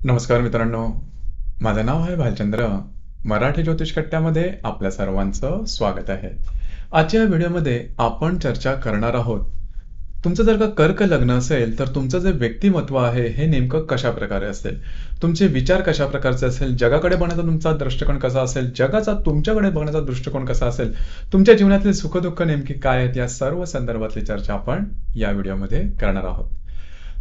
नमस्कार मित्रांनो, माझं नाव आहे भालचंद्र. मराठी ज्योतिष कट्ट्यामध्ये आपल्या सर्वांचं स्वागत आहे. आजच्या व्हिडिओमध्ये आपण चर्चा करणार आहोत. तुमचं जर का कर्क लग्न असेल, तर तुमचं जे व्यक्तिमत्व आहे, हे नेमकं कशा प्रकारे असेल? तुमचे विचार कशा प्रकारचे असेल? जगाकडे बघण्याचा तुमचा दृष्टिकोन कसा असेल? जगाचा तुमच्याकडे बघण्याचा दृष्टिकोन कसा असेल? तुमच्या जीवनातले सुख-दुःख नेमकी काय आहेत? या सर्व संदर्भातली चर्चा आपण या व्हिडिओमध्ये करणार आहोत.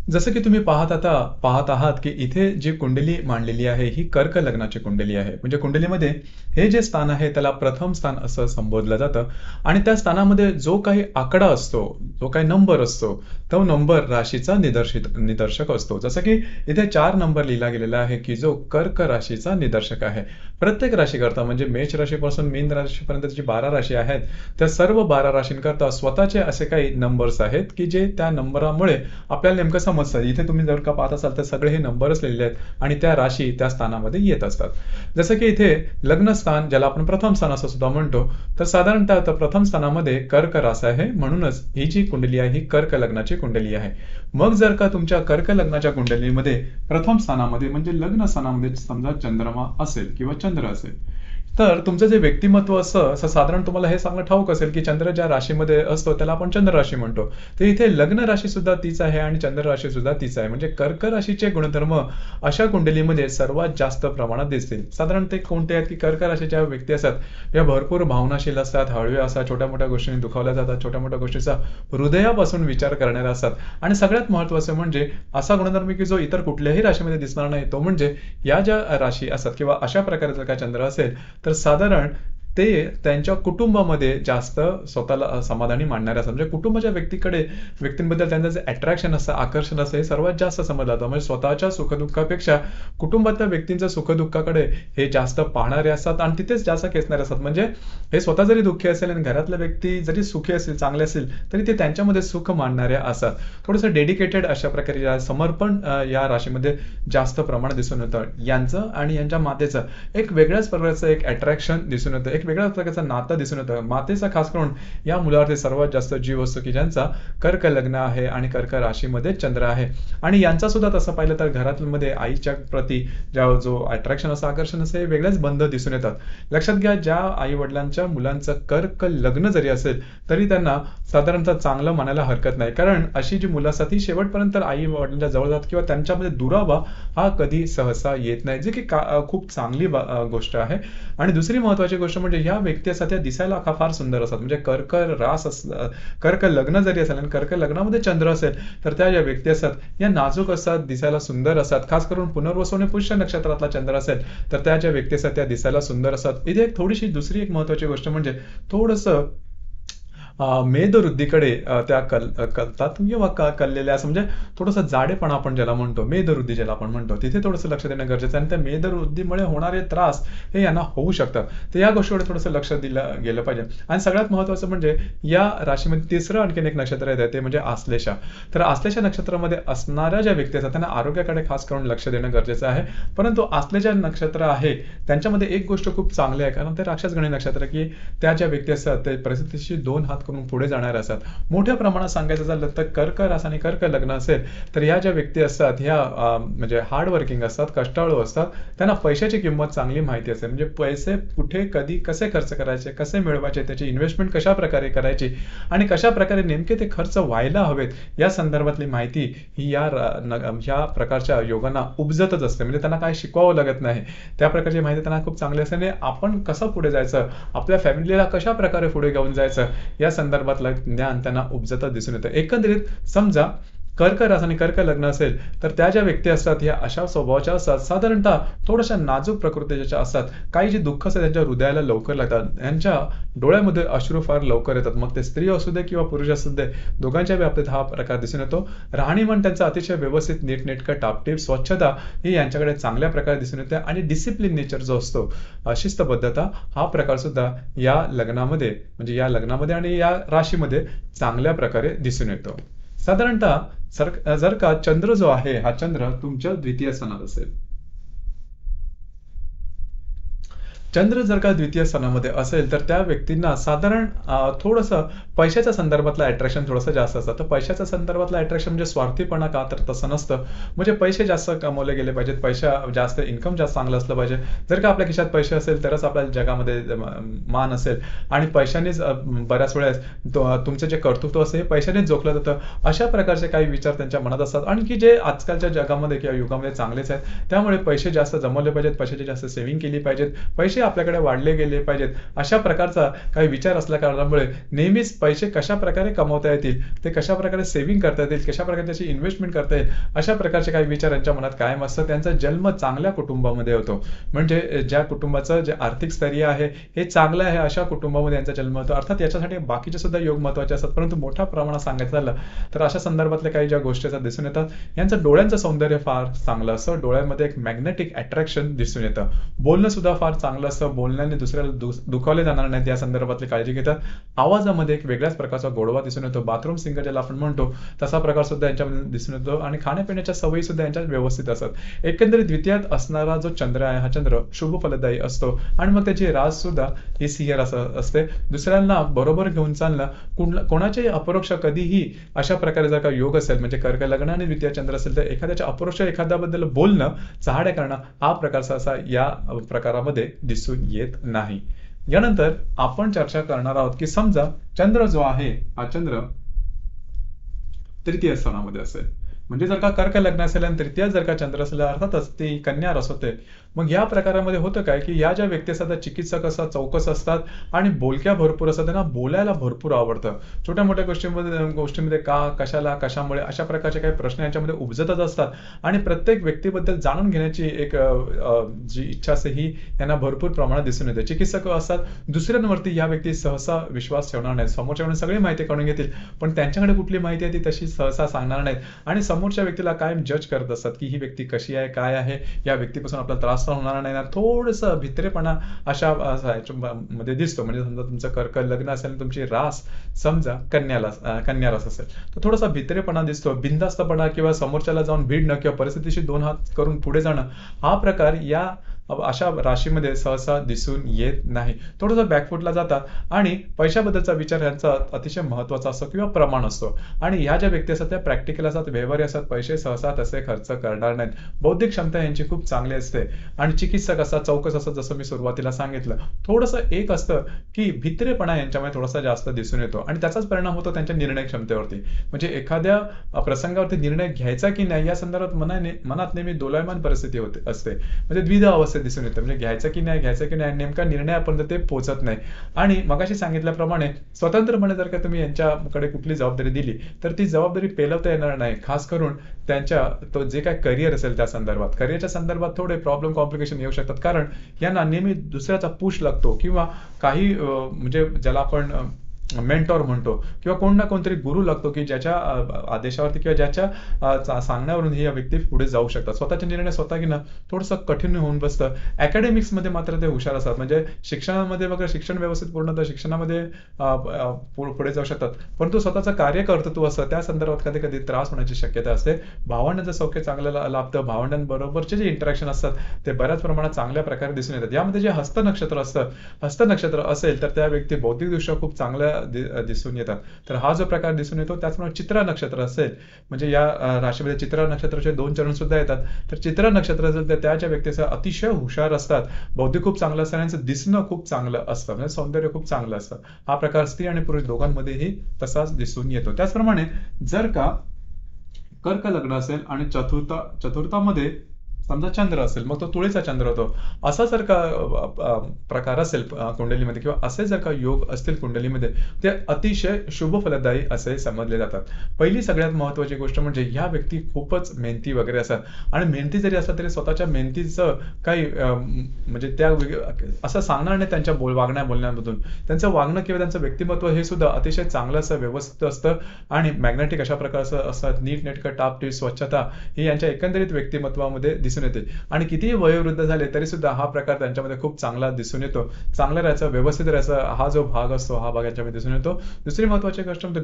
जसं की तुम्ही पाहत आहात की इथे जी कुंडली मांडलेली आहे ही कर्क लग्नाची कुंडली आहे. म्हणजे कुंडलीमध्ये हे जे स्थान आहे त्याला प्रथम स्थान असं संबोधलं जातं आणि त्या स्थानामध्ये जो काही आकडा असतो, जो काही नंबर असतो, तो नंबर राशीचा निदर्शक असतो. जसं की इथे 4 नंबर लिहिला गेलेला आहे की जो कर्क राशीचा निदर्शक आहे. प्रत्येक राशीकरता म्हणजे मेष राशीपासून मीन राशीपर्यंत जी 12 राशी आहेत, त्या सर्व 12 राशींकरता स्वतःचे असे काही नंबर्स आहेत की जे त्या नंबरामुळे आपल्याला नेमकं समजतं. इथे तुम्ही जर का पाहत असाल तर सगळे हे नंबरच लिहिलेले आहेत आणि त्या राशी त्या स्थानामध्ये येत असतात. जसं की इथे लग्नस्थान ज्याला आपण प्रथम स्थान असं सुद्धा म्हणतो, तर साधारणतः प्रथम स्थानामध्ये कर्क रास आहे. म्हणूनच ही जी कुंडली आहे ही कर्क लग्नाची कुंडली आहे. मग जर का तुमच्या कर्क लग्नाच्या कुंडलीमध्ये प्रथम स्थानामध्ये म्हणजे लग्न स्थानामध्ये समजा चंद्रमा असेल किंवा चंद्र असेल, तर तुमचं जे व्यक्तिमत्व असं साधारण तुम्हाला हे सांगणं ठाऊक असेल की चंद्र ज्या राशीमध्ये असतो त्याला आपण चंद्र राशी म्हणतो. तर इथे लग्न राशी सुद्धा तीच आहे आणि चंद्र राशी सुद्धा तीच आहे. म्हणजे कर्क राशीचे गुणधर्म अशा कुंडलीमध्ये सर्वात जास्त प्रमाणात दिसतील. साधारण ते कोणते आहेत की कर्क राशीच्या व्यक्ती असतात या भरपूर भावनाशील असतात, हळव्या असतात, छोट्या मोठ्या गोष्टींनी दुखावल्या जातात, छोट्या मोठ्या गोष्टीचा हृदयापासून विचार करणाऱ्या असतात. आणि सगळ्यात महत्त्वाचं म्हणजे असा गुणधर्म की जो इतर कुठल्याही राशीमध्ये दिसणार नाही, तो म्हणजे या ज्या राशी असतात किंवा अशा प्रकारे जर का चंद्र असेल तर साधारण ते त्यांच्या कुटुंबामध्ये जास्त स्वतःला समाधानी मानणारे असतात. म्हणजे कुटुंबाच्या व्यक्तींबद्दल त्यांचं जे अट्रॅक्शन असतं, आकर्षण असतं, हे सर्वात जास्त समजलं जातं. म्हणजे स्वतःच्या सुखदुःखापेक्षा कुटुंबातल्या व्यक्तींच्या सुखदुःखाकडे हे जास्त पाहणारे असतात आणि तिथेच जास्त खेचणारे असतात. म्हणजे हे स्वतः जरी दुःखी असेल आणि घरातल्या व्यक्ती जरी सुखी असतील, चांगले असतील, तरी ते त्यांच्यामध्ये सुख मानणारे असतात. थोडंसं डेडिकेटेड अशा प्रकारे समर्पण या राशीमध्ये जास्त प्रमाणात दिसून येतं. यांचं आणि यांच्या मातेचं एक वेगळ्याच प्रकारचं एक अट्रॅक्शन दिसून येतं, एक वेगळ्या प्रकारचं नातं दिसून येतं. मातेचा खास करून या मुलावरती सर्वात जास्त जीव असतो की ज्यांचा कर्क लग्न आहे आणि कर्क राशीमध्ये चंद्र आहे. आणि यांचा सुद्धा तसं पाहिलं तर घरामध्ये आईच्या प्रती जो अट्रॅक्शन असं आकर्षण असं हे वेगळेच बंध दिसून येतात. लक्षात घ्या, ज्या आई वडिलांच्या मुलांचं कर्क लग्न जरी असेल तरी त्यांना साधारणतः चांगलं म्हणायला हरकत नाही. कारण अशी जी मुलं असतात ही शेवटपर्यंत आई वडिलांच्या जवळ जातात किंवा त्यांच्यामध्ये दुरावा हा कधी सहसा येत नाही, जे की खूप चांगली गोष्ट आहे. आणि दुसरी महत्वाची गोष्ट म्हणजे ह्या व्यक्ती असतात त्या दिसायला फार सुंदर असतात. म्हणजे कर्क लग्न जरी असेल आणि कर्क लग्नामध्ये चंद्र असेल तर त्या ज्या व्यक्ती असतात या नाजूक असतात, दिसायला सुंदर असतात. खास करून पुनर्वसू आणि पुष्य नक्षत्रातला चंद्र असेल तर त्या ज्या व्यक्ती असतात त्या दिसायला सुंदर असतात. इथे एक थोडीशी दुसरी एक महत्वाची गोष्ट म्हणजे थोडंसं मेदवृद्धीकडे त्या कलतात किंवा कललेल्या असं म्हणजे थोडंसं जाडेपणा आपण ज्याला म्हणतो, मेदवृद्धी ज्याला आपण म्हणतो, तिथे थोडंसं लक्ष देणं गरजेचं आहे. आणि त्या मेदवृद्धीमुळे होणारे त्रास हे यांना होऊ शकतात. तर या गोष्टीकडे थोडंसं लक्ष दिलं गेलं पाहिजे. आणि सगळ्यात महत्त्वाचं म्हणजे या राशीमध्ये तिसरं आणखीन एक नक्षत्र येतं ते म्हणजे आश्लेषा. तर आश्लेषा नक्षत्रामध्ये असणाऱ्या ज्या व्यक्ती असतात त्यांना आरोग्याकडे खास करून लक्ष देणं गरजेचं आहे. परंतु आश्लेषा नक्षत्र आहे त्यांच्यामध्ये एक गोष्ट खूप चांगली आहे, कारण ते राक्षसगणी नक्षत्र की त्या ज्या व्यक्ती असतात ते परिस्थितीशी 2 हात करून पुढे जाणारे असतात. मोठ्या प्रमाणात सांगायचं झालं तर कर्क रास आणि कर्क लग्न असेल तर या ज्या व्यक्ती असतात ह्या म्हणजे हार्ड वर्किंग असतात, कष्टाळू असतात. त्यांना पैशाची किंमत चांगली माहिती असते. म्हणजे पैसे कुठे कधी कसे खर्च करायचे, कसे मिळवायचे, त्याची इन्व्हेस्टमेंट कशा प्रकारे करायची आणि कशा प्रकारे नेमके ते खर्च व्हायला हवेत या संदर्भातली माहिती ही ह्या प्रकारच्या योगांना उपजतच असते. म्हणजे त्यांना काय शिकवावं लागत नाही. त्या प्रकारची माहिती त्यांना खूप चांगली असते आणि आपण कसं पुढे जायचं, आपल्या फॅमिलीला कशा प्रकारे पुढे घेऊन जायचं या संदर्भातलं ज्ञान त्यांना उपजत दिसून येतं. एकंदरीत समजा कर्क रास आणि कर्क लग्न असेल तर त्या ज्या व्यक्ती असतात ह्या अशा स्वभावाच्या असतात, साधारणतः थोड्याशा नाजूक प्रकृतीच्या असतात. काही जी दुःख असतात त्यांच्या हृदयाला लवकर लागतात, यांच्या डोळ्यामध्ये अश्रू फार लवकर येतात. मग ते स्त्री असू दे किंवा पुरुष असू दे, दोघांच्या बाबतीत हा प्रकार दिसून येतो. राहणीमान त्यांचं अतिशय व्यवस्थित, नीटनेटकं, टापटीप, स्वच्छता ही यांच्याकडे चांगल्या प्रकारे दिसून येते. आणि डिसिप्लिन नेचर जो असतो, शिस्तबद्धता, हा प्रकार सुद्धा या लग्नामध्ये आणि या राशीमध्ये चांगल्या प्रकारे दिसून येतो. साधारणतः जर का चंद्र जो आहे हा चंद्र तुमच्या द्वितीय स्थानात असेल, चंद्र जर का द्वितीय स्थानामध्ये असेल तर त्या व्यक्तींना साधारण थोडंसं पैशाच्या संदर्भातलं अट्रॅक्शन थोडंसं जास्त असतं. तर पैशाच्या संदर्भातलं अट्रॅक्शन म्हणजे स्वार्थीपणा का, तर तसं नसतं. म्हणजे पैसे जास्त कमवले गेले पाहिजेत, पैसा जास्त, इन्कम जास्त चांगलं असलं पाहिजे. जर का आपल्या खिशात पैसे असेल तरच आपल्या जगामध्ये मान असेल, आणि पैशानेच बऱ्याच वेळेस तुमचं जे कर्तृत्व असतं हे पैशानेच जोखलं जातं. अशा प्रकारचे काही विचार त्यांच्या मनात असतात, आणि की जे आजकालच्या जगामध्ये किंवा युगामध्ये चांगलेच आहेत. त्यामुळे पैसे जास्त जमवले पाहिजेत, पैशाची जास्त सेव्हिंग केली पाहिजेत, पैसे आपल्याकडे वाढले गेले पाहिजेत, अशा प्रकारचा काही विचार असल्या कारणामुळे नेहमीच पैसे कशा प्रकारे कमवता येतील, ते कशा प्रकारे सेव्हिंग करता येतील, कशा प्रकारे त्याची इन्व्हेस्टमेंट करता येईल, अशा प्रकारचे काही विचार यांच्या मनात कायम असतात. त्यांचा जन्म चांगल्या कुटुंबामध्ये होतो, म्हणजे ज्या कुटुंबाचं जे आर्थिक स्थैर्य आहे हे चांगलं आहे अशा कुटुंबामध्ये यांचा जन्म होतो. अर्थात याच्यासाठी बाकीचे सुद्धा योग महत्त्वाचे असतात, परंतु मोठ्या प्रमाणात सांगायचं झालं तर अशा संदर्भातल्या काही ज्या गोष्टी असतात दिसून येतात. यांचं डोळ्यांचं सौंदर्य फार चांगलं असतं, डोळ्यामध्ये एक मॅग्नेटिक अट्रॅक्शन दिसून येतं. बोलणं सुद्धा फार चांगलं असतं, बोलण्याने दुसऱ्याला दुखावले जाणार नाहीत या संदर्भातली काळजी घेतात. आवाजामध्ये एक वेगळ्याच प्रकारचा गोडवा दिसून येतो, बाथरूम सिंगर ज्याला आपण म्हणतो तसा प्रकार सुद्धा यांच्यामध्ये दिसून येतो, आणि खाण्यापिण्याच्या सवयी सुद्धा यांच्यात व्यवस्थित असतात. एकंदरीत द्वितीयात असणारा जो चंद्र आहे हा चंद्र शुभ फलदायी असतो, आणि मग त्याची रास सुद्धा ही सिंह रास असते. दुसऱ्यांना बरोबर घेऊन चालणं, कोणाच्याही अपरोक्ष कधीही अशा प्रकारे जर का योग असेल, म्हणजे कर्क लग्न आणि द्वितीय चंद्र असेल तर एखाद्याच्या अपरोक्ष एखाद्याबद्दल बोलणं, चहाड्या करणं, हा प्रकारचा असा या प्रकारामध्ये दिसून येत नाही. यानंतर आपण चर्चा करणार आहोत की समजा चंद्र जो आहे हा चंद्र तृतीय स्थानामध्ये असेल, म्हणजे जर का कर्क लग्न असेल आणि तृतीय जर का चंद्र असेल, अर्थातच ती कन्या रास होते. मग या प्रकारामध्ये होतं काय की या ज्या व्यक्ती असतात चिकित्सक असतात, चौकस असतात, आणि बोलक्या भरपूर असतात, त्यांना बोलायला भरपूर आवडतं. छोट्या मोठ्या गोष्टींमध्ये का, कशाला, कशामुळे, अशा प्रकारचे काही प्रश्न यांच्यामध्ये उपजतच असतात, आणि प्रत्येक व्यक्तीबद्दल जाणून घेण्याची एक जी इच्छा असते ही यांना भरपूर प्रमाणात दिसून येते. चिकित्सक असतात, दुसऱ्यांवरती या व्यक्ती सहसा विश्वास ठेवणार नाहीत, समोरच्याकडून सगळी माहिती काढून घेतील, पण त्यांच्याकडे कुठली माहिती आहे ती तशी सहसा सांगणार नाहीत, आणि समोरच्या व्यक्तीला कायम जज करत असतात की ही व्यक्ती कशी आहे, काय आहे, या व्यक्तीपासून आपल्याला त्रास होणार नाही ना. थोडंसं भित्रेपणा अशा मध्ये दिसतो. म्हणजे समजा तुमचं कर्क लग्न असेल, तुमची रास समजा कन्या रास असेल, तर थोडासा भित्रेपणा दिसतो, बिनधास्तपणा, किंवा समोरच्याला जाऊन भिडणं, किंवा परिस्थितीशी दोन हात करून पुढे जाणं, हा प्रकार या अशा राशीमध्ये सहसा दिसून येत नाही. थोडंसं बॅकफुटला जातात, आणि पैशाबद्दलचा विचार यांचा अतिशय महत्त्वाचा असतो किंवा प्रमाण असतो, आणि ह्या ज्या व्यक्ती असतात त्या प्रॅक्टिकल असतात, व्यवहारी असतात, पैसे सहसा तसे खर्च करणार नाहीत. बौद्धिक क्षमता यांची खूप चांगली असते, आणि चिकित्सक असतात, चौकस असतात, जसं मी सुरुवातीला सांगितलं. थोडंसं एक असतं की भित्रेपणा यांच्यामध्ये थोडासा जास्त दिसून येतो, आणि त्याचाच परिणाम होतो त्यांच्या निर्णय क्षमतेवरती. म्हणजे एखाद्या प्रसंगावरती निर्णय घ्यायचा की नाही या संदर्भात मनात नेहमी दोलायमान परिस्थिती असते, म्हणजे द्विधा अवस्था दिसून येतं, म्हणजे घ्यायचं की नाही, नेमका निर्णय आपण ते पोहोचत नाही. आणि मगाशी सांगितल्याप्रमाणे स्वतंत्रपणे जर का तुम्ही यांच्याकडे कुठली जबाबदारी दिली तर ती जबाबदारी पेलवता येणार नाही. खास करून त्यांच्या तो जे काय करिअर असेल त्या संदर्भात, करिअरच्या संदर्भात थोडे प्रॉब्लेम, कॉम्प्लिकेशन येऊ शकतात, कारण यांना नेहमी दुसऱ्याचा पुश लागतो, किंवा काही म्हणजे ज्याला आपण मेंटॉर म्हणतो, किंवा कोण ना कोणतरी गुरु लागतो की ज्याच्या आदेशावरती किंवा ज्याच्या सांगण्यावरून ही व्यक्ती पुढे जाऊ शकतात. स्वतःचे निर्णय स्वतः घेणं थोडंसं कठीण होऊन बसतं. अकॅडमिक्स मध्ये मात्र ते हुशार असतात, म्हणजे शिक्षणामध्ये वगैरे शिक्षण व्यवस्थित पूर्ण तर शिक्षणामध्ये पुढे जाऊ शकतात, परंतु स्वतःचं कार्य कर्तृत्व असतं त्या संदर्भात कधी कधी त्रास होण्याची शक्यता असते. भावंडांचं सौख्य चांगलं लाभतं, भावंडांबरोबरचे जे इंटरॅक्शन असतात ते बऱ्याच प्रमाणात चांगल्या प्रकारे दिसून येतात. यामध्ये जे हस्त नक्षत्र असतं, हस्त नक्षत्र असेल तर त्या व्यक्ती बौद्धिकदृष्ट्या खूप चांगल्या दिसून येतात. तर हा जो प्रकार दिसून येतो, त्याचप्रमाणे चित्रा नक्षत्र असेल, म्हणजे या राशीमध्ये चित्रा नक्षत्राचे 2 चरण सुद्धा येतात. तर चित्रा नक्षत्र असेल तर त्याच्या व्यक्तीचा अतिशय हुशार असतात, बौद्धिक खूप चांगलं असतं, त्यांचं दिसणं खूप चांगलं असतं, म्हणजे सौंदर्य खूप चांगलं असतं. हा प्रकार स्त्री आणि पुरुष दोघांमध्येही तसाच दिसून येतो. त्याचप्रमाणे जर का कर्क लग्न असेल आणि चतुर्थामध्ये समजा चंद्र असेल, मग तो तुळीचा चंद्र होतो, असा जर का प्रकार असेल कुंडलीमध्ये, किंवा असे जर का योग असतील कुंडलीमध्ये, ते अतिशय शुभ फलदायी असे समजले जातात. पहिली सगळ्यात महत्त्वाची गोष्ट म्हणजे ह्या व्यक्ती खूपच मेहनती वगैरे असतात, आणि मेहनती जरी असतात तरी स्वतःच्या मेहनतीचं काही म्हणजे त्या असं सांगणार नाही त्यांच्या बोलण्यामधून. त्यांचं वागणं किंवा त्यांचं व्यक्तिमत्व हे सुद्धा अतिशय चांगलं असं, व्यवस्थित असतं, आणि मॅग्नेटिक अशा प्रकारचं असतात. नीटनेटकं, टापटीप, स्वच्छता ही यांच्या एकंदरीत व्यक्तिमत्वामध्ये दिसून येते. आणि कितीही वयोवृद्ध झाले तरी सुद्धा हा प्रकार त्यांच्यामध्ये खूप चांगला दिसून येतो. चांगलं राहायचं, व्यवस्थित राहायचं, हा जो भाग असतो हा भाग यांच्यामध्ये दिसून येतो. दुसरी महत्त्वाची गोष्ट म्हणजे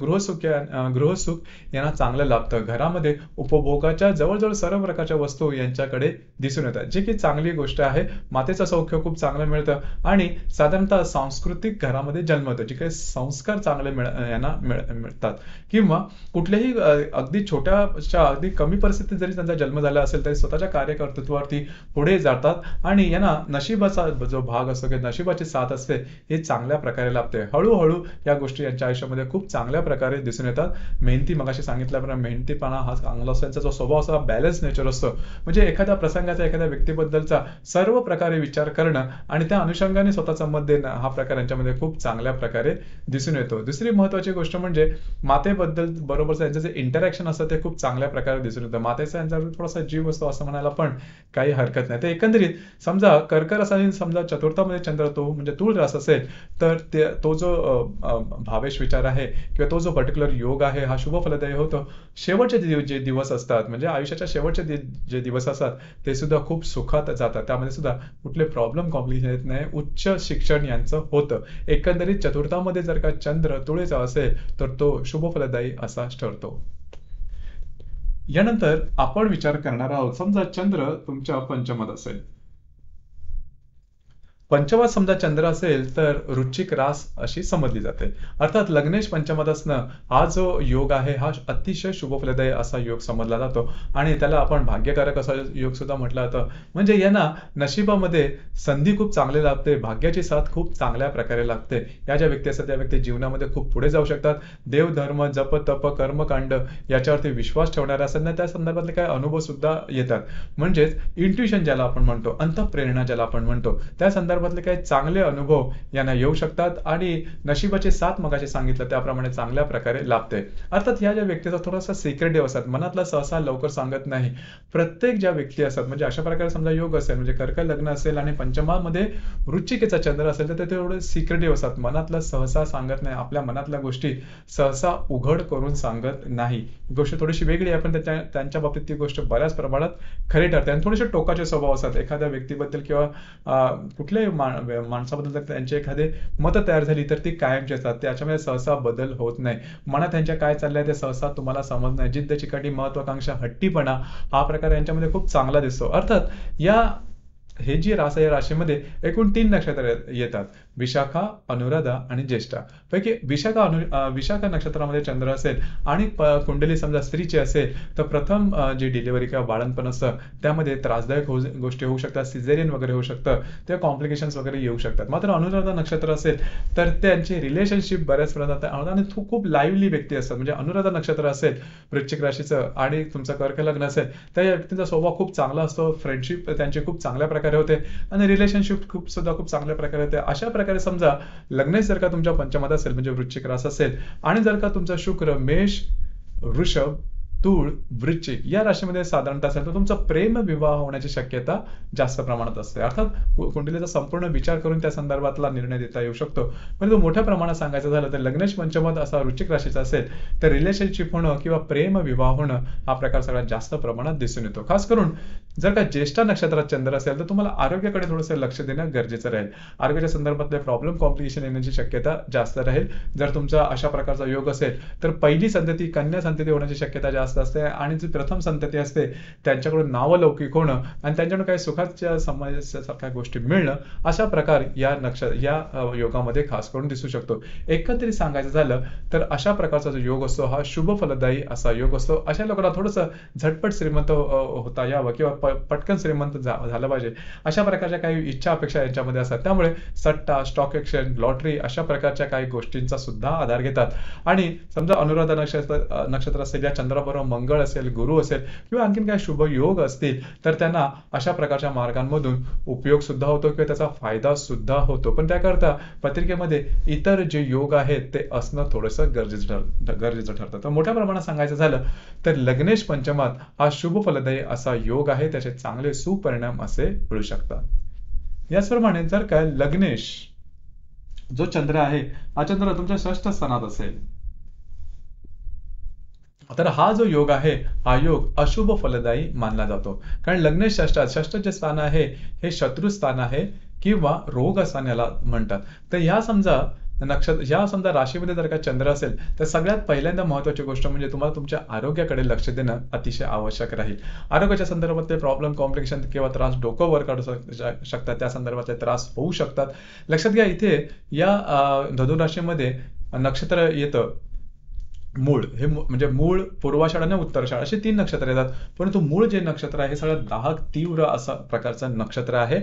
गृहसुख यांना चांगलं लाभतं. घरामध्ये उपभोगाच्या जवळजवळ सर्व प्रकारच्या वस्तू यांच्याकडे दिसून येतात, जी की चांगली गोष्ट आहे. मातेचं सौख्य खूप चांगलं मिळतं आणि साधारणतः सांस्कृतिक घरामध्ये जन्मतं, जे काही संस्कार चांगले यांना मिळतात. किंवा कुठल्याही अगदी छोट्याशा अगदी कमी परिस्थितीत जरी त्यांचा जन्म झाला असेल तरी स्वतःच्या कार्यकर्तृत्वावरती पुढे जातात आणि यांना नशिबाचा जो भाग असतो किंवा नशिबाची साथ असते हे चांगल्या प्रकारे लाभते. हळूहळू या गोष्टी यांच्या आयुष्यामध्ये खूप चांगल्या प्रकारे दिसून येतात. मेहनती, मगाशी सांगितल्याप्रमाणे मेहनतीपणा हा चांगला असतो. त्यांचा जो स्वभाव असतो बॅलन्स नेचर असतो, म्हणजे एखाद्या प्रसंगाचा, एखाद्या व्यक्तीबद्दलचा सर्व प्रकारे विचार करणं आणि त्या अनुषंगाने स्वतःचं मत देणं हा प्रकार यांच्यामध्ये खूप चांगल्या प्रकारे दिसून येतो. दुसरी महत्त्वाची गोष्ट म्हणजे मातेबद्दल बरोबरचं यांचं जे इंटरॅक्शन असतं ते खूप चांगल्या प्रकारे दिसून येतं. मातेचा यांच्यावर थोडासा जीव असतो असं म्हणायला पण काही हरकत नाही. तर एकंदरीत समजा कर्क रासाने समजा चतुर्थामध्ये चंद्र तो म्हणजे तुळ रास असेल तर तो जो भावेश विचार आहे किंवा तो जो पर्टिक्युलर योग आहे हा शुभ फलदायी होतो. शेवटचे जे दिवस असतात म्हणजे आयुष्याच्या शेवटचे जे दिवस असतात ते सुद्धा खूप सुखात जातात. त्यामध्ये सुद्धा कुठले प्रॉब्लेम कॉम्प्लिकेशन येत नाही. उच्च शिक्षण यांचं होतं. एकंदरीत चतुर्थामध्ये जर का चंद्र तुळेचा असेल तर तो शुभ फलदायी असाच ठरतो. यानंतर आपण विचार करणार आहोत, समजा चंद्र तुमच्या पंचमात असेल. पंचमात समजा चंद्र असेल तर वृश्चिक रास अशी समजली जाते. अर्थात लग्नेश पंचमात असणं हा जो योग आहे हा अतिशय शुभ फलदायी असा योग समजला जातो आणि त्याला आपण भाग्यकारक असा योग सुद्धा म्हटलं जातं. म्हणजे यांना नशिबामध्ये संधी खूप चांगली लाभते, भाग्याची साथ खूप चांगल्या प्रकारे लागते. या ज्या व्यक्ती असतात त्या व्यक्ती जीवनामध्ये खूप पुढे जाऊ शकतात. देव, धर्म, जप, तप, कर्मकांड याच्यावरती विश्वास ठेवणाऱ्या असतात, त्या संदर्भातले काही अनुभव सुद्धा येतात. म्हणजेच इंट्युशन ज्याला आपण म्हणतो, अंतःप्रेरणा ज्याला आपण म्हणतो, त्या संदर्भातले काही चांगले अनुभव यांना येऊ शकतात आणि नशिबाचे साथ मगाशी सांगितलं त्याप्रमाणे चांगल्या प्रकारे लाभते. अर्थात या ज्या व्यक्तीचा थोडासा सिक्रेटिव्ह असतात, मनातला सहसा लवकर सांगत नाही. प्रत्येक ज्या व्यक्ती असतात म्हणजे अशा प्रकारे समजा योग असेल म्हणजे कर्क लग्न असेल आणि पंचमामध्ये वृश्चिकेचा चंद्र असेल तर ते थोडे सिक्रेटिव्ह असतात, मनातलं सहसा सांगत नाही. आपल्या मनातल्या गोष्टी सहसा उघड करून सांगत नाही. गोष्ट थोडीशी वेगळी आहे पण त्यांच्या बाबतीत ती गोष्ट बऱ्याच प्रमाणात खरी ठरते. आणि थोडेसे टोकाचे स्वभाव असतात. एखाद्या व्यक्तीबद्दल किंवा कुठल्याही माणसाबद्दल जर त्यांची एखादी मतं तयार झाली तर ती कायमची असतात. त्याच्यामध्ये सहसा बदल होत नाही. मनात त्यांच्या काय चाललंय ते सहसा तुम्हाला समजत नाही. जिद्द, चिकाटी, महत्वाकांक्षा, हट्टीपणा हा प्रकार यांच्यामध्ये खूप चांगला दिसतो. अर्थात हे जी रास आहे या राशीमध्ये एकूण 3 नक्षत्र येतात, विशाखा, अनुराधा आणि ज्येष्ठा. पैकी विशाखा नक्षत्रामध्ये चंद्र असेल आणि कुंडली समजा स्त्रीची असेल तर प्रथम जी डिलिव्हरी किंवा बाळंतपण असतं त्यामध्ये त्रासदायक गोष्टी होऊ शकतात, सिझेरियन वगैरे होऊ शकतं, ते कॉम्प्लिकेशन्स वगैरे येऊ शकतात. मात्र अनुराधा नक्षत्र असेल तर त्यांची रिलेशनशिप बऱ्याच प्रमाणात आणि खूप लाईव्हली व्यक्ती असतात. म्हणजे अनुराधा नक्षत्र असेल वृश्चिक राशीचं आणि तुमचं कर्क लग्न असेल तर या व्यक्तींचा स्वभाव खूप चांगला असतो. फ्रेंडशिप त्यांची खूप चांगल्या प्रकारे होते आणि रिलेशनशिप सुद्धा खूप चांगल्या प्रकारे होते. अशा प्रकारे समजा लग्नेश जर का तुमच्या पंचमात असेल म्हणजे वृश्चिक रास असेल आणि जर का तुमचा शुक्र मेष, वृषभ, तूळ, वृश्चिक या राशीमध्ये साधारणतः असेल तर तुमचा प्रेम विवाह होण्याची शक्यता जास्त प्रमाणात असते. अर्थात कुंडलीचा संपूर्ण विचार करून त्या संदर्भातला निर्णय देता येऊ शकतो. परंतु मोठ्या प्रमाणात सांगायचं झालं तर लग्नेश पंचमात असा वृश्चिक राशीचा असेल तर रिलेशनशिप होणं किंवा प्रेम विवाह होणं हा प्रकार सगळ्यात जास्त प्रमाणात दिसून येतो. खास करून जर का ज्येष्ठा नक्षत्रात चंद्र असेल तर तुम्हाला आरोग्याकडे थोडंसं लक्ष देणं गरजेचं राहील. आरोग्याच्या संदर्भातले प्रॉब्लेम, कॉम्प्लिकेशन येण्याची शक्यता जास्त राहील. जर तुमचा अशा प्रकारचा योग असेल तर पहिली संतती कन्या संतती होण्याची शक्यता जास्त असते आणि जी प्रथम संतती असते त्यांच्याकडून नावलौकिक होणं आणि त्यांच्याकडून काही सुखाच्या समस्यासारख्या गोष्टी मिळणं अशा प्रकार या योगामध्ये खास करून दिसू शकतो. एकत्रित सांगायचं झालं तर अशा प्रकारचा जो योग असतो हा शुभ फलदायी असा योग असतो. अशा लोकांना थोडंसं झटपट श्रीमंत होता यावं किंवा पटकन श्रीमंत झालं पाहिजे अशा प्रकारच्या काही इच्छा अपेक्षा यांच्यामध्ये असतात. त्यामुळे सट्टा, स्टॉक एक्सचेंज, लॉटरी अशा प्रकारच्या काही गोष्टींचा सुद्धा आधार घेतात. आणि समजा अनुराधा नक्षत्र असेल, या चंद्राबरोबर मंगळ असेल, गुरु असेल किंवा आणखीन काही शुभ योग असतील तर त्यांना अशा प्रकारच्या मार्गांमधून उपयोग सुद्धा होतो किंवा त्याचा फायदा सुद्धा होतो. पण त्याकरता पत्रिकेमध्ये इतर जे योग आहेत ते असणं थोडंसं गरजेचं ठरतं. तर मोठ्या प्रमाणात सांगायचं झालं तर लग्नेश पंचमात हा शुभ फलदायी असा योग आहे. त्याचे चांगले सुपरिणाम असे मिळू शकतात. याचप्रमाणे जर का लग्नेश जो चंद्र आहे हा चंद्र तुमच्या षष्ठ स्थानात असेल तर हा जो योग आहे, हा योग अशुभ फलदायी मानला जातो. कारण लग्न षष्ठ जे स्थान आहे, हे शत्रू स्थान आहे किंवा रोग स्थान याला म्हणतात. तर ह्या समजा राशीमध्ये जर का चंद्र असेल, तर सगळ्यात पहिल्यांदा महत्त्वाची गोष्ट म्हणजे तुम्हाला तुमच्या आरोग्याकडे लक्ष देणं अतिशय आवश्यक राहील. आरोग्याच्या संदर्भातले प्रॉब्लेम, कॉम्प्लिकेशन किंवा त्रास, डोकं वर काढू शकतात, त्या संदर्भातले त्रास होऊ शकतात. लक्षात घ्या, इथे या धनु राशीमध्ये नक्षत्र येतं मूळ. म्हणजे मूळ, पूर्वाषाढ आणि उत्तराषाढ असे 3 नक्षत्र येतात. परंतु मूळ जे नक्षत्र आहे, हे सगळ्यात दाहक तीव्र असं प्रकारचं नक्षत्र आहे.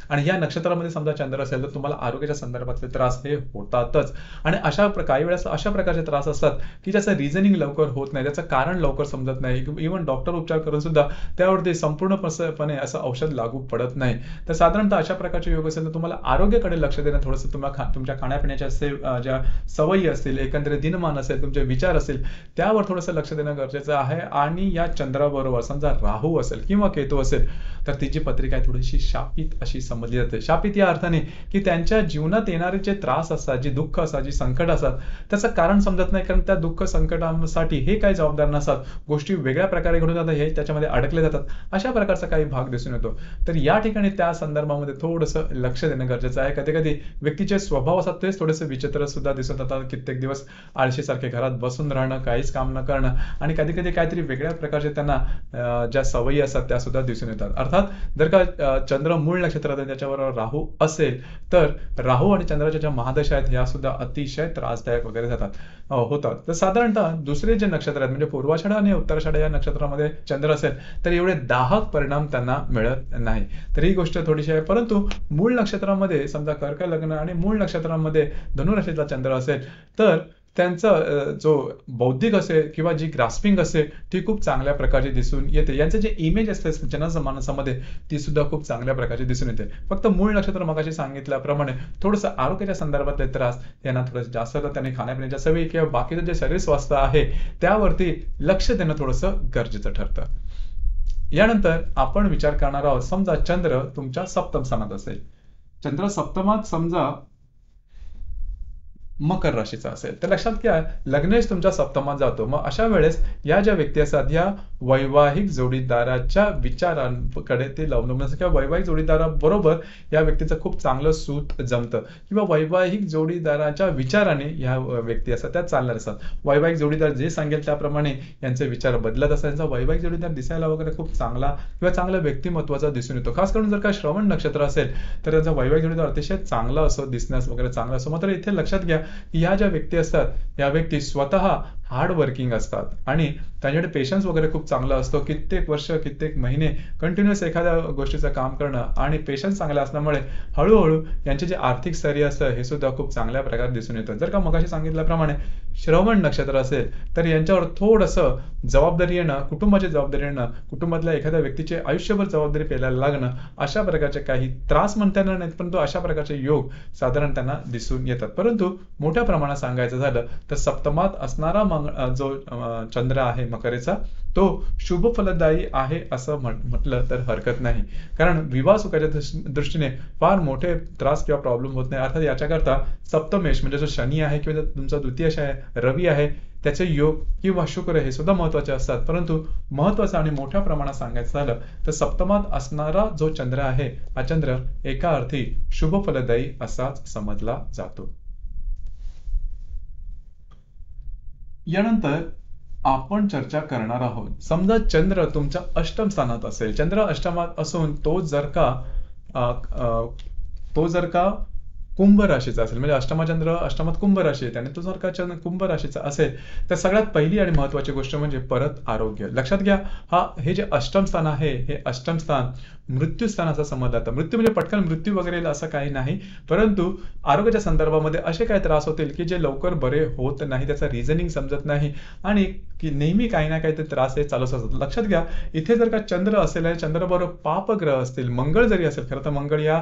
आणि या नक्षत्रामध्ये समजा चंद्र असेल, तर तुम्हाला आरोग्याच्या संदर्भातले त्रास हे होतातच. आणि काही वेळेस अशा प्रकारचे त्रास असतात की ज्याचं रिझनिंग लवकर होत नाही, त्याचं कारण लवकर समजत नाही. इव्हन डॉक्टर उपचार करून सुद्धा त्यावरती संपूर्णपणे असं औषध लागू पडत नाही. तर साधारणतः अशा प्रकारचे योग असेल, तर तुम्हाला आरोग्याकडे लक्ष देणं थोडंसं, तुमच्या खाण्यापिण्याच्या ज्या सवयी असतील, एकंदरीत दिनमान असेल, तुमचे विचार असेल, त्यावर थोडंसं लक्ष देणं गरजेचं आहे. आणि या चंद्राबरोबर समजा राहू असेल किंवा केतू असेल, तर तिची पत्रिका आहे थोडीशी शापित अशी समजली जाते. शापित या अर्थाने की त्यांच्या जीवनात येणारे जे त्रास असतात, जी दुःख असतात, जी संकट असतात, त्याचं कारण समजत नाही. कारण त्या दुःख संकटांसाठी हे काही जबाबदार नसतात. गोष्टी वेगळ्या प्रकारे घडून जातात, हे त्याच्यामध्ये अडकले जातात. अशा प्रकारचा काही भाग दिसून येतो. तर या ठिकाणी त्या संदर्भामध्ये थोडंसं लक्ष देणं गरजेचं आहे. कधी कधी व्यक्तीचे स्वभाव असतात तेच थोडेसे विचित्र सुद्धा दिसत येतात. कित्येक दिवस आळशीसारखे घरात बसून राहणं, काहीच काम न करणं, आणि कधी कधी काहीतरी वेगळ्या प्रकारचे त्यांना ज्या सवयी असतात त्या सुद्धा दिसून येतात. अर्थात जर का चंद्र मूळ नक्षत्रात आहे, त्याच्यावर राहू असेल, तर राहू आणि चंद्राच्या ज्या महादशा आहेत, ह्या सुद्धा अतिशय त्रासदायक वगैरे होतात. तर साधारणतः दुसरे जे नक्षत्र आहेत, म्हणजे पूर्वाषाढ आणि उत्तराषाढ या नक्षत्रामध्ये चंद्र असेल, तर एवढे दाहक परिणाम त्यांना मिळत नाही. तर ही गोष्ट थोडीशी आहे. परंतु मूळ नक्षत्रामध्ये समजा कर्क लग्न आणि मूळ नक्षत्रामध्ये धनुराशीतला चंद्र असेल, तर त्यांचा जो बौद्धिक असेल किंवा जी ग्रास्पिंग असेल, ती खूप चांगल्या प्रकारे दिसून येते. यांचं जे इमेज असते जनमानसामध्ये, ती सुद्धा खूप चांगल्या प्रकारे दिसून येते. फक्त मूळ नक्षत्र मगाशी सांगितल्याप्रमाणे थोडंसं आरोग्याच्या संदर्भातले त्रास यांना थोडंसं जास्त त्यांनी खाण्यापिण्याच्या सवयी किंवा बाकीचं जे शरीर स्वास्थ्य आहे त्यावरती लक्ष देणं थोडंसं गरजेचं ठरतं. यानंतर आपण विचार करणार आहोत, समजा चंद्र तुमच्या सप्तम स्थानात असेल. चंद्र सप्तमात समजा मकर राशीचा असेल, तर लक्षात घ्या, लग्नेश तुमच्या सप्तमात जातो. मग अशा वेळेस या ज्या व्यक्ती असतात, या वैवाहिक जोडीदाराच्या विचारांकडे ते अवलंबून असतात, किंवा वैवाहिक जोडीदाराबरोबर या व्यक्तीचं खूप चांगलं सूत जमतं, किंवा वैवाहिक जोडीदाराच्या विचाराने ह्या व्यक्ती असतात त्या चालणार असतात. वैवाहिक जोडीदार जे सांगेल त्याप्रमाणे यांचे विचार बदलत असतात. यांचा वैवाहिक जोडीदार दिसायला वगैरे खूप चांगला किंवा चांगल्या व्यक्तिमत्वाचा दिसून येतो. खास करून जर का श्रवण नक्षत्र असेल, तर त्यांचा वैवाहिक जोडीदार अतिशय चांगला असो, दिसण्यास वगैरे चांगला असो. मात्र इथे लक्षात घ्या, या ज्या व्यक्ती असतात, या व्यक्ती स्वतः हार्ड वर्किंग असतात आणि त्यांच्याकडे पेशन्स वगैरे खूप चांगला असतो. कित्येक वर्ष, कित्येक महिने कंटिन्युअस एखाद्या गोष्टीचं काम करणं आणि पेशन्स चांगला असल्यामुळे हळूहळू यांचे जे आर्थिक स्थैर्य असतं, हे सुद्धा खूप चांगल्या प्रकारे दिसून येतं. जर का मगाशी सांगितल्याप्रमाणे श्रवण नक्षत्र असेल, तर यांच्यावर थोडंसं जबाबदारी येणं, कुटुंबाची जबाबदारी येणं, कुटुंबातल्या एखाद्या व्यक्तीची आयुष्यभर जबाबदारी पेलायला लागणं, अशा प्रकारचे काही त्रास म्हणता येणार नाहीत, परंतु अशा प्रकारचे योग साधारण त्यांना दिसून येतात. परंतु मोठ्या प्रमाणात सांगायचं झालं तर सप्तमात असणारा जो चंद्र आहे मकरेचा, तो शुभ फलदायी आहे असं म्हटलं तर हरकत नाही. कारण विवाह सुखाच्या दृष्टीने फार मोठे त्रास किंवा प्रॉब्लेम होत नाही. अर्थात याच्याकरता सप्तमेश म्हणजे जो शनी आहे किंवा तुमचा द्वितीय रवी आहे, त्याचे योग किंवा शुक्र हे सुद्धा महत्वाचे असतात. परंतु महत्वाचं आणि मोठ्या प्रमाणात सांगायचं झालं तर सप्तमात असणारा जो चंद्र आहे, हा चंद्र एका अर्थी शुभ फलदायी असाच समजला जातो. यानंतर आपण चर्चा करणार आहोत, समजा चंद्र तुमच्या अष्टम स्थानात असेल. चंद्र अष्टमात असून तो जर का कुंभ राशीचा असेल, म्हणजे चंद्र अष्टमात कुंभ राशी आहे, त्याने तो जर का कुंभ राशीचा असेल, तर सगळ्यात पहिली आणि महत्वाची गोष्ट म्हणजे परत आरोग्य. लक्षात घ्या, हे जे अष्टम स्थान आहे, हे अष्टम स्थान मृत्यू स्थान असं समजलं जातं. मृत्यू म्हणजे पटकन मृत्यू वगैरे असं काही नाही, परंतु आरोग्याच्या संदर्भामध्ये असे काही त्रास होतील की जे लवकर बरे होत नाही, त्याचा रिझनिंग समजत नाही आणि की नेहमी काही ना काही ते त्रास हे चालूच असतात. लक्षात घ्या, इथे जर का चंद्र असेल आणि चंद्रबरोबर पापग्रह असतील, मंगळ जरी असेल, खरं तर मंगळ या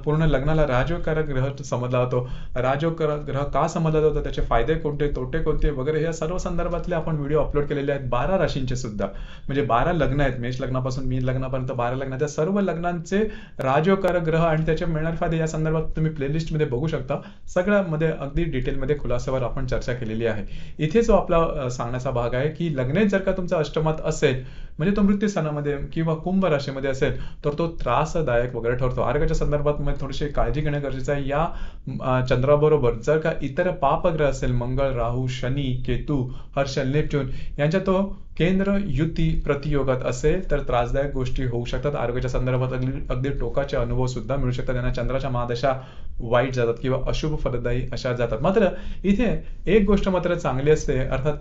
पूर्ण लग्नाला राजयोगकारक ग्रह समजला जातो, राजयोग ग्रह का समजला जातो, त्याचे फायदे कोणते, तोटे कोणते वगैरे, या सर्व संदर्भातले आपण व्हिडिओ अपलोड केलेले आहेत. 12 राशींचे सुद्धा, म्हणजे 12 लग्न आहेत, मेष लग्नापासून मीन लग्नापर्यंत 12 लग्न, त्या सर्व लग्नांचे राजयोग ग्रह आणि त्याचे मिळणारे फायदे या संदर्भात तुम्ही प्लेलिस्ट मध्ये बघू शकता. सगळ्यामध्ये अगदी डिटेलमध्ये खुलासावर आपण चर्चा केलेली आहे. इथे जो आपला सांगण्याचा भाग आहे की लग्न जर का तुमचा अष्टमात असेल, म्हणजे तो मृत्यू स्थानामध्ये किंवा कुंभ राशीमध्ये असेल, तर तो त्रासदायक वगैरे ठरतो. आरोग्याच्या संदर्भात थोडीशी काळजी घेणं गरजेचं आहे. या चंद्राबरोबर जर का इतर पापग्रह असेल, मंगळ, राहू, शनी, केतू, हर्षल, नेपच्यून यांच्या तो केंद्र युती प्रतियोगात असेल तर त्रासदायक गोष्टी होऊ शकतात. आरोग्याच्या संदर्भात अगदी टोकाचे अनुभव सुद्धा मिळू शकतात. त्यांना चंद्राच्या महादशा वाईट जातात किंवा अशुभ फलदायी अशा जातात. मात्र इथे एक गोष्ट मात्र चांगली असते, अर्थात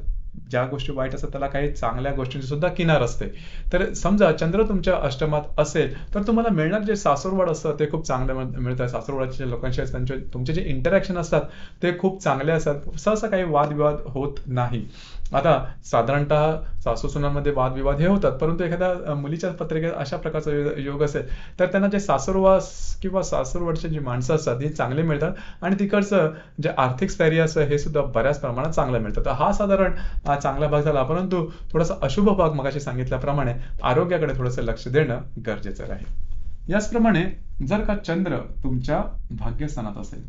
ज्या गोष्टी वाईट असतात त्याला काही चांगल्या गोष्टींची सुद्धा किनार असते. तर समजा चंद्र तुमच्या अष्टमात असेल तर तुम्हाला मिळणार जे सासुरवाड असतं ते खूप चांगलं मिळतं. सासुरवाडच्या लोकांशी तुमचे जे इंटरॅक्शन असतात ते खूप चांगले असतात. सहसा काही वादविवाद होत नाही. आता साधारणतः सासू सुनांमध्ये वादविवाद हे होतात, परंतु एखाद्या मुलीच्या पत्रिकेत अशा प्रकारचा योग असेल तर त्यांना जे सासुरवास किंवा सासुरवाडची जी माणसं असतात ही चांगली मिळतात आणि तिकडचं जे आर्थिक स्थैर्य असं हे सुद्धा बऱ्याच प्रमाणात चांगलं मिळतं. तर हा साधारण चांगला भाग झाला, परंतु थोडासा अशुभ भाग मगाशी सांगितल्याप्रमाणे आरोग्याकडे थोडंसं लक्ष देणं गरजेचं राहील. याचप्रमाणे जर का चंद्र तुमच्या भाग्यस्थानात असेल,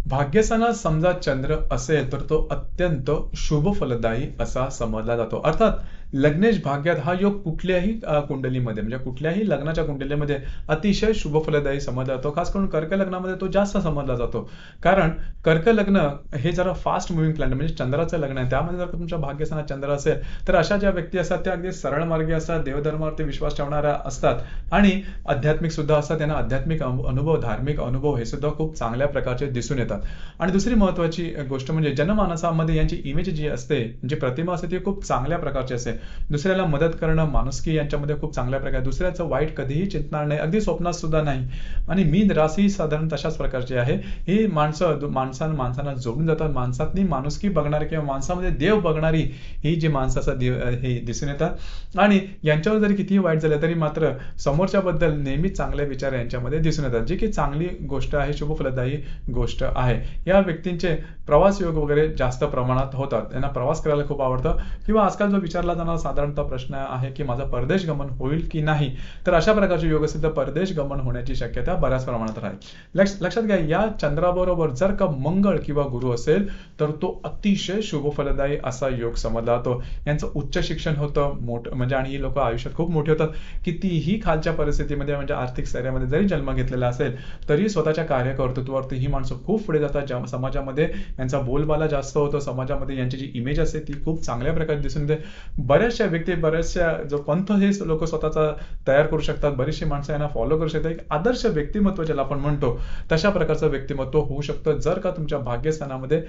भाग्यस्थानात समजा चंद्र असेल तर तो अत्यंत शुभ फलदायी असा समजला जातो. अर्थात लग्नेश भाग्यात हा योग कुठल्याही कुंडलीमध्ये म्हणजे कुठल्याही लग्नाच्या कुंडलीमध्ये अतिशय शुभ फलदायी समजला जातो. खास करून कर्क लग्नामध्ये तो जास्त समजला जातो, कारण कर्क लग्न हे जरा फास्ट मुव्हिंग प्लॅनेट म्हणजे चंद्राचं लग्न आहे. त्यामध्ये जर तुमच्या भाग्यस्थानात चंद्र असेल तर अशा ज्या व्यक्ती असतात त्या अगदी सरळ मार्गी असतात, देवधर्मावरती विश्वास ठेवणाऱ्या असतात आणि आध्यात्मिक सुद्धा असतात. त्यांना आध्यात्मिक अनुभव, धार्मिक अनुभव हे सुद्धा खूप चांगल्या प्रकारचे दिसून येतात. आणि दुसरी महत्वाची गोष्ट म्हणजे जनमानसामध्ये यांची इमेज जी असते, जी प्रतिमा असते ती खूप चांगल्या प्रकारची असते. दुसऱ्याला मदत करणं, माणुसकी यांच्यामध्ये खूप चांगल्या प्रकारे, दुसऱ्याचं वाईट कधीही चिंतणार नाही, अगदी स्वप्नात सुद्धा नाही. आणि मीन राशी साधारण तशाच प्रकारची आहे. ही माणसांना जोडून जातात. माणसातली माणुसकी बघणारी किंवा माणसामध्ये देव बघणारी ही जी माणसं असतात हे दिसून येतात. आणि यांच्यावर जरी कितीही वाईट झालं तरी मात्र समोरच्या बद्दल नेहमी चांगले विचार यांच्यामध्ये दिसून येतात, जी की चांगली गोष्ट आहे, शुभ फलदायी गोष्ट आहे. या व्यक्तींचे प्रवास योग वगैरे जास्त प्रमाणात होतात. त्यांना प्रवास करायला खूप आवडतं. किंवा आजकाल जो विचारला जाणारा साधारणतः प्रश्न आहे की माझा परदेश गमन होईल की नाही, तर अशा प्रकारचे योग असेल तर परदेश गमन होण्याची शक्यता बऱ्याच प्रमाणात राहील. लक्षात घ्या, या चंद्राबरोबर जर का मंगळ किंवा गुरु असेल तर तो अतिशय शुभ फलदायी असा योग समजला जातो. यांचं उच्च शिक्षण होतं मोठं, म्हणजे आणि ही लोक आयुष्यात खूप मोठी होतात. कितीही खालच्या परिस्थितीमध्ये म्हणजे आर्थिक स्थैर्यामध्ये जरी जन्म घेतलेला असेल तरी स्वतःच्या कार्यकर्तृत्वावरती ही माणसं खूप पुढे जातात. समाजामध्ये यांचा बोलबाला जास्त होतो. समाजामध्ये यांची जी इमेज असते ती खूप चांगल्या प्रकारे दिसून येते. बऱ्याचशा व्यक्ती, बऱ्याचशा जो पंथ हे लोक स्वतःचा तयार करू शकतात. बरीचशी माणसं यांना फॉलो करू शकतात. एक आदर्श व्यक्तिमत्व ज्याला आपण म्हणतो तशा प्रकारचं व्यक्तिमत्व होऊ शकतं जर का तुमच्या भाग्यस्थानामध्ये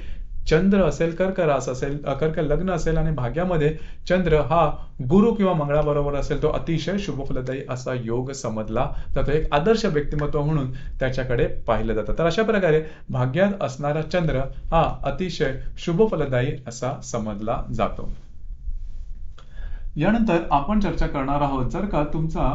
चंद्र असेल, कर्क रास असेल, कर्क लग्न असेल आणि भाग्यामध्ये चंद्र हा गुरु किंवा मंगळाबरोबर असेल, तो अतिशय शुभ फलदायी असा योग समजला जातो. एक आदर्श व्यक्तिमत्व म्हणून त्याच्याकडे पाहिलं जातं. तर अशा प्रकारे भाग्यात असणारा चंद्र हा अतिशय शुभ फलदायी असा समजला जातो. यानंतर आपण चर्चा करणार आहोत, जर का तुमचा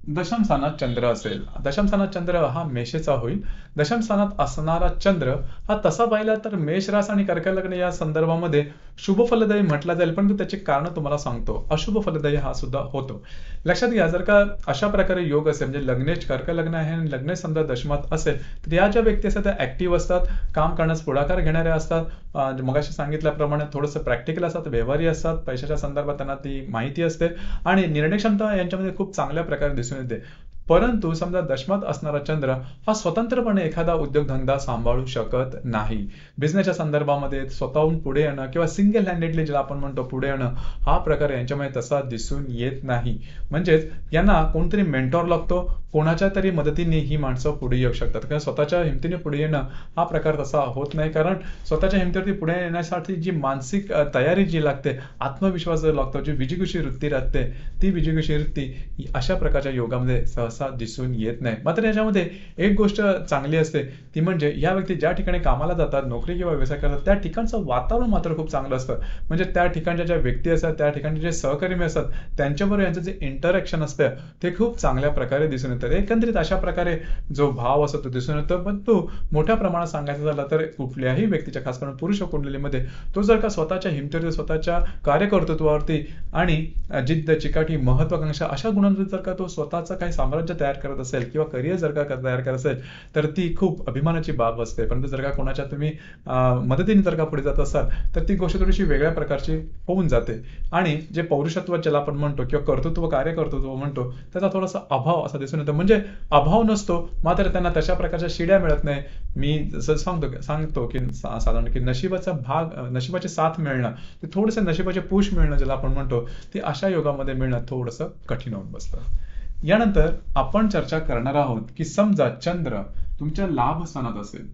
दशम स्थानात चंद्र असेल. दशम स्थानात चंद्र हा मेषेचा होईल. दशम स्थानात असणारा चंद्र हा तसा पाहिला तर मेष रास आणि कर्क लग्न या संदर्भामध्ये शुभ फलदायी म्हटला जाईल, परंतु त्याची कारण तुम्हाला सांगतो. अशुभ फलदायी हा सुद्धा होतो. लक्षात घ्या, जर का अशा प्रकारे योग असेल म्हणजे लग्नेश कर्क लग्न आहे आणि लग्नेश समजा दशमात असेल तर या ज्या व्यक्ती असतात त्या ऍक्टिव्ह असतात, काम करण्यास पुढाकार घेणाऱ्या असतात. मगाशी सांगितल्याप्रमाणे थोडंसं प्रॅक्टिकल असतात, व्यवहारी असतात, पैशाच्या संदर्भात त्यांना ती माहिती असते आणि निर्णय क्षमता यांच्यामध्ये खूप चांगल्या प्रकारे दिसून येते. परंतु समजा दशमात असणारा चंद्र हा स्वतंत्रपणे एखादा उद्योगधंदा सांभाळू शकत नाही. बिझनेसच्या संदर्भामध्ये स्वतःहून पुढे येणं किंवा सिंगल हँडेडली ज्याला आपण म्हणतो पुढे येणं, हा प्रकार यांच्यामध्ये तसा दिसून येत नाही. म्हणजेच यांना कोणतरी मेंटॉर लागतो, कोणाच्या तरी मदतीने ही माणसं पुढे येऊ शकतात. कारण स्वतःच्या हिमतीने पुढे येणं हा प्रकार तसा होत नाही, कारण स्वतःच्या हिमतीवरती पुढे येण्यासाठी जी मानसिक तयारी जी लागते, आत्मविश्वास जो लागतो, जी विजिगीषू वृत्ती राहते, ती विजिगीषू वृत्ती अशा प्रकारच्या योगामध्ये सहसा फारसा दिसून येत नाही. मात्र याच्यामध्ये एक गोष्ट चांगली असते ती म्हणजे या व्यक्ती ज्या ठिकाणी कामाला जातात, नोकरी किंवा व्यवसाय करतात, त्या ठिकाणचं वातावरण मात्र खूप चांगलं असतं. म्हणजे त्या ठिकाणच्या ज्या व्यक्ती असतात, त्या ठिकाणचे जे सहकर्मी असतात, त्यांच्याबरोबर यांचं जे इंटरॅक्शन असतं ते खूप चांगल्या प्रकारे दिसून येतं. एकंदरीत अशा प्रकारे जो भाव असतो तो दिसून येतो. पण तो मोठ्या प्रमाणात सांगायचा झाला तर कुठल्याही व्यक्तीच्या, खास करून पुरुष कुंडलीमध्ये, तो जर का स्वतःच्या हिमतीवरती, स्वतःच्या कार्यकर्तृत्वावरती आणि जिद्द, चिकाटी, महत्वाकांक्षा अशा गुणांवरती जर का तो स्वतःचं काही साम्राज्य तयार करत असेल किंवा करिअर जर का तयार करत असेल तर ती खूप अभिमानाची बाब असते. परंतु जर का कोणाच्या तुम्ही मदतीने जर का पुढे जात असाल तर ती गोष्ट थोडीशी वेगळ्या प्रकारची होऊन जाते आणि जे पौरुषत्व ज्याला आपण म्हणतो किंवा कर्तृत्व, कार्यकर्तृत्व म्हणतो, त्याचा थोडासा अभाव असा दिसून येतो. म्हणजे अभाव नसतो, मात्र त्यांना तशा प्रकारच्या शिड्या मिळत नाही. मी जसं सांगतो की साधारण की नशिबाचा भाग, नशिबाची साथ मिळणं, ते थोडंसं नशिबाचे पुश मिळणं ज्याला आपण म्हणतो, ते अशा योगामध्ये मिळणं थोडंसं कठीण होऊन बसतं. यानंतर आपण चर्चा करणार आहोत की समजा चंद्र तुमच्या लाभ स्थानात असेल,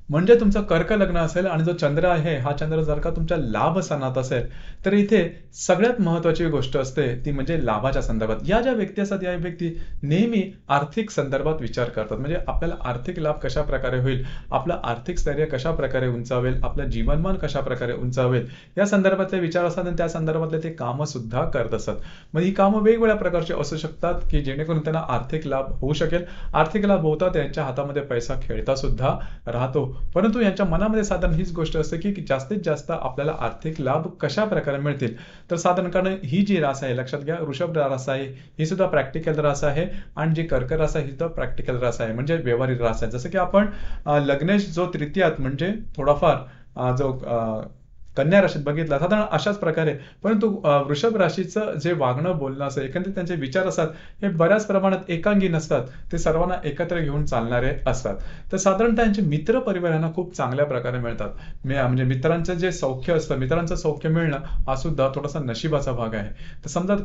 म्हणजे तुमचं कर्क लग्न असेल आणि जो चंद्र आहे हा चंद्र जर का तुमच्या लाभ स्थानात असेल तर इथे सगळ्यात महत्वाची गोष्ट असते ती म्हणजे लाभाच्या संदर्भात. या ज्या व्यक्ती असतात या व्यक्ती नेहमी आर्थिक संदर्भात विचार करतात. म्हणजे आपल्याला आर्थिक लाभ कशा प्रकारे होईल, आपलं आर्थिक स्थैर्य कशा प्रकारे उंचावेल, आपलं जीवनमान कशा प्रकारे उंचावेल, या संदर्भातले विचार असतात आणि त्या संदर्भातले ते कामं सुद्धा करत असतात. मग ही कामं वेगवेगळ्या प्रकारची असू शकतात की जेणेकरून त्यांना आर्थिक लाभ होऊ शकेल. आर्थिक लाभ होता त्यांच्या हातामध्ये पैसा खेळता सुद्धा राहतो. परंतु यांच्या मनामध्ये साधारण हीच गोष्ट असते की जास्तीत जास्त आपल्याला आर्थिक लाभ कशा प्रकारे मिळतील. तर साधारण ही जी रास आहे, लक्षात घ्या, वृषभ रास आहे ही सुद्धा प्रॅक्टिकल रास आहे आणि जी कर्क रास आहे ही सुद्धा प्रॅक्टिकल रास आहे, म्हणजे व्यवहारिक रास आहे. जसं की आपण लग्नेश जो तृतीयात म्हणजे थोडाफार जो कन्या राशीत बघितला साधारण अशाच प्रकारे. परंतु वृषभ राशीचं जे वागणं बोलणं असं एकंदरीत त्यांचे विचार असतात हे बऱ्याच प्रमाणात एकांगी नसतात, ते सर्वांना एकत्र घेऊन चालणारे असतात. तर साधारणतः त्यांचे मित्र परिवारांना खूप चांगल्या प्रकारे मिळतात. म्हणजे मित्रांचं जे सौख्य असतं, मित्रांचं सौख्य मिळणं हा सुद्धा थोडासा नशिबाचा भाग आहे. तर समजा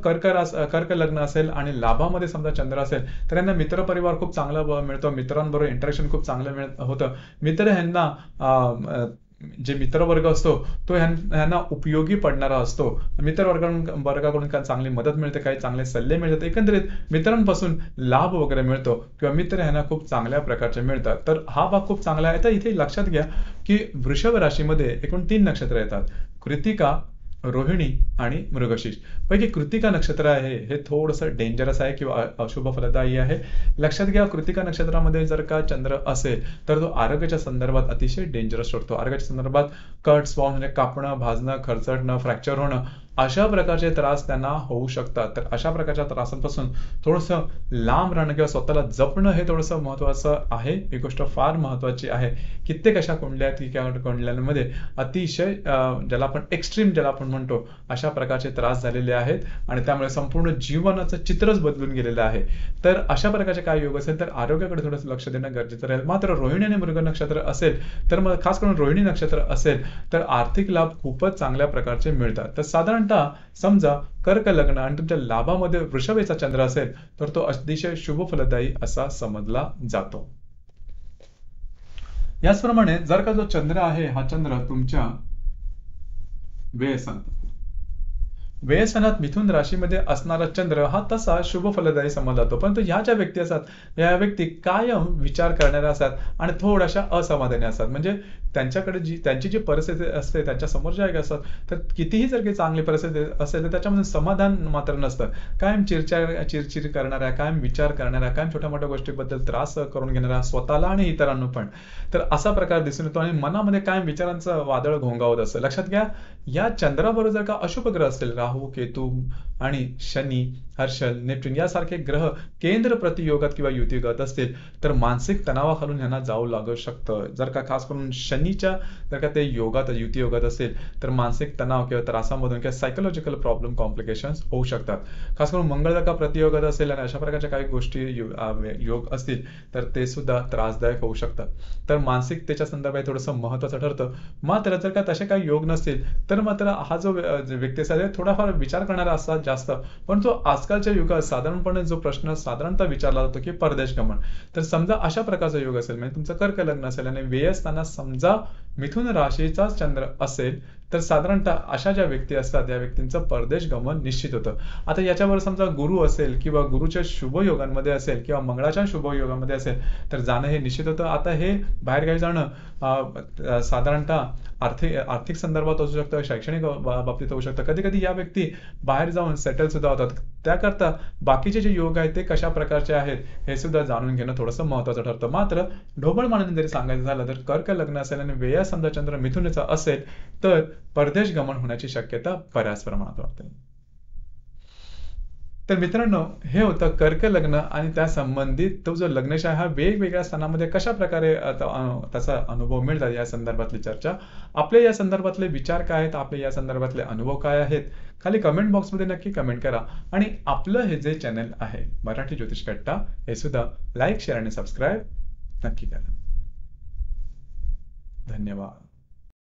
कर्क लग्न असेल आणि लाभामध्ये समजा चंद्र असेल तर यांना मित्र परिवार खूप चांगला मिळतो, मित्रांबरोबर इंटरॅक्शन खूप चांगलं होतं. मित्र ह्यांना जे मित्रवर्ग असतो तो ह्यांना उपयोगी पडणारा असतो. वर्गाकडून काही चांगली मदत मिळते, काही चांगले सल्ले मिळतात, एकंदरीत मित्रांपासून लाभ वगैरे मिळतो किंवा मित्र ह्यांना खूप चांगल्या प्रकारचे मिळतात. तर हा भाग खूप चांगला आहे. तर इथे लक्षात घ्या की वृषभ राशीमध्ये एकूण 3 नक्षत्र येतात, कृतिका, रोहिणी आणि मृगशीर्ष. पैकी कृतिका नक्षत्र आहे हे थोडंसं डेंजरस आहे किंवा अशुभ फलदायी आहे. लक्षात घ्या, कृतिका नक्षत्रामध्ये जर का चंद्र असेल तर तो आरोग्याच्या संदर्भात अतिशय डेंजरस ठरतो. आरोग्याच्या संदर्भात कट, स्पॉट म्हणजे कापणं, भाजणं, खरचटणं, फ्रॅक्चर होणं अशा प्रकारचे त्रास त्यांना होऊ शकतात. तर अशा प्रकारच्या त्रासांपासून थोडंसं लांब राहणं किंवा स्वतःला जपणं हे थोडंसं महत्वाचं आहे. ही गोष्ट फार महत्वाची आहे. कित्येक अशा कुंडल्यांमध्ये अतिशय ज्याला आपण एक्स्ट्रीम ज्याला आपण म्हणतो अशा प्रकारचे त्रास झालेले आहेत आणि त्यामुळे संपूर्ण जीवनाचं चित्रच बदलून गेलेलं आहे. तर अशा प्रकारचे काय योग असेल तर आरोग्याकडे थोडंसं लक्ष देणं गरजेचं राहील. मात्र रोहिणी आणि मृग नक्षत्र असेल तर मग खास करून रोहिणी नक्षत्र असेल तर आर्थिक लाभ खूपच चांगल्या प्रकारचे मिळतात. तर साधारणतः समजा कर्क लग्न आणि तुमच्या लाभामध्ये वृषभेचा चंद्र असेल तर तो अतिशय शुभ फलदायी असा समजला जातो. याचप्रमाणे जर का जो चंद्र आहे हा चंद्र तुमच्या व्ययस्थानात मिथुन राशीमध्ये असणारा चंद्र हा तसा शुभ फलदायी समजला जातो. परंतु ह्या ज्या व्यक्ती असतात या व्यक्ती कायम विचार करणाऱ्या असतात आणि थोड्याशा असमाधानी असतात. म्हणजे त्यांच्याकडे त्यांची जी परिस्थिती असते त्यांच्या समोर ज्या असतात तर कितीही जर काही चांगली परिस्थिती असेल तर त्याच्यामध्ये समाधान मात्र नसतं. कायम चिरचिर करणाऱ्या, कायम विचार करणाऱ्या, कायम छोट्या मोठ्या गोष्टीबद्दल त्रास करून घेणाऱ्या स्वतःला आणि इतरांना पण. तर असा प्रकार दिसून येतो आणि मनामध्ये कायम विचारांचं वादळ घोंगावत असतं. लक्षात घ्या, या चंद्राबरोबर जर का अशुभ ग्रह असतील, राहू, केतू आणि शनी, हर्षल, नेपच्यून यासारखे ग्रह केंद्र प्रतियोगात किंवा युतीयोगात असतील तर मानसिक तणावाखालून ह्यांना जाऊ लागू शकतं. जर का खास करून शनीच्या जर का ते योगात युतीयोगात असेल तर मानसिक तणाव किंवा त्रासामधून किंवा सायकोलॉजिकल प्रॉब्लेम, कॉम्प्लिकेशन्स होऊ शकतात. खास करून मंगळ जर का प्रतियोगात असेल आणि अशा प्रकारच्या काही गोष्टी योग असतील तर ते सुद्धा त्रासदायक होऊ शकतात. तर मानसिकतेच्या संदर्भात थोडंसं महत्वाचं ठरतं. मात्र जर का तसे काही योग नसतील तर मात्र हा जो व्यक्ती असेल थोडाफार विचार करणारा असतात जास्त. पण तो आजकालच्या युगात साधारणपणे जो प्रश्न साधारणतः विचारला जातो की परदेश गमन. तर समजा अशा प्रकारचा योग असेल म्हणजे तुमचं कर्क लग्न असेल आणि व्ययस्थानात समजा मिथुन राशीचा चंद्र असेल तर साधारणतः अशा ज्या व्यक्ती असतात या व्यक्तींचं परदेश गमन निश्चित होतं. आता याच्यावर समजा गुरु असेल किंवा गुरुच्या शुभ योगांमध्ये असेल किंवा मंगळाच्या शुभ योगामध्ये असेल तर जाणं हे निश्चित होतं. आता हे बाहेरगावी जाणं साधारणतः आर्थिक संदर्भात असू शकतं, शैक्षणिक बाबतीत होऊ शकतं. कधी कधी या व्यक्ती बाहेर जाऊन सेटल सुद्धा होतात. त्याकरता बाकीचे जे योग आहेत ते कशा प्रकारचे आहेत हे सुद्धा जाणून घेणं थोडंसं महत्त्वाचं ठरतं. मात्र ढोबळ मानाने जरी सांगायचं झालं तर कर्क लग्न असेल आणि व्यया समजा चंद्र मिथुनेचा असेल तर परदेश गमन होण्याची शक्यता बऱ्याच प्रमाणात वाटते. तर मित्रांनो, हे होतं कर्क लग्न आणि त्या संबंधित तो जो लग्नशय हा वेगवेगळ्या स्थानामध्ये कशा प्रकारे त्याचा अनुभव मिळतात या संदर्भातली चर्चा. आपले या संदर्भातले विचार काय आहेत, आपले या संदर्भातले अनुभव काय आहेत, खाली कमेंट बॉक्समध्ये नक्की कमेंट करा. आणि आपलं हे जे चॅनल आहे मराठी ज्योतिष कट्टा हे सुद्धा लाईक, शेअर आणि सबस्क्राईब नक्की करा. धन्यवाद.